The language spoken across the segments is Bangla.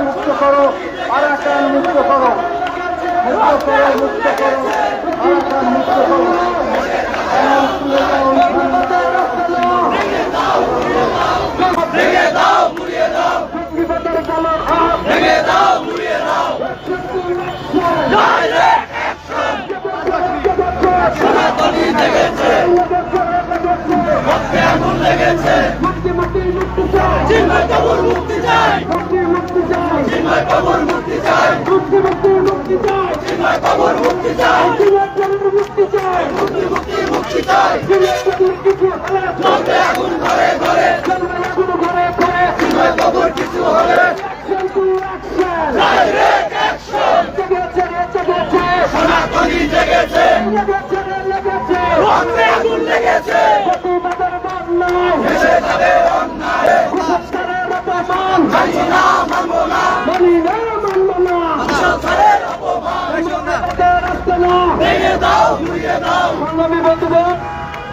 মুক্ত করো, আরাকান মুক্ত করো, মুক্ত করো, মুক্ত করো, আরাকান মুক্ত করো। চিন্ময় বাবুর মুক্তি চাই, চিন্ময় বাবুর মুক্তি চাই, চিন্ময় বাবুর মুক্তি চাই, মুক্তি চাই। চলবে আগুন ঘরে ঘরে, চিন্ময় বাবুর কিছু হলে ডাইরেক্ট অ্যাকশন। সনাতনী জেগেছে, রক্তে আগুন লেগেছে, ভেসে যাবে অন্যায়। মানব না, মানব না, সরকারের অপমান। ভেঙে দাও, ঘুরিয়ে দাও। সংগ্রামী বন্ধুগণ,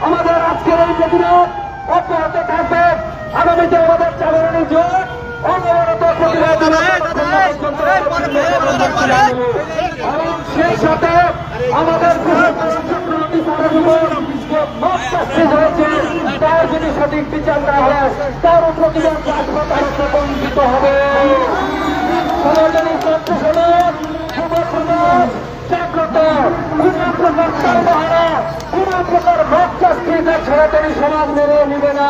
আমাদের আজকের এই প্রতিরোধ অব্যাহত থাকবে। আগামীতে আমাদের চাবরণী জোট অনবরত প্রতিবাদ এবং সেই সাথে আমাদের হয়েছে তার যদি সঠিক বিচার না হয় তারও প্রতিবাদ রাজপথ আরো বঞ্চিত হবে। সনাতনী ছাত্র সমাজ, যুব সমাজ জাগ্রত, কোন প্রকার সর্বহারা, কোন প্রকার ভোট চাকরি সনাতনী সমাজ মেনে নিবে না।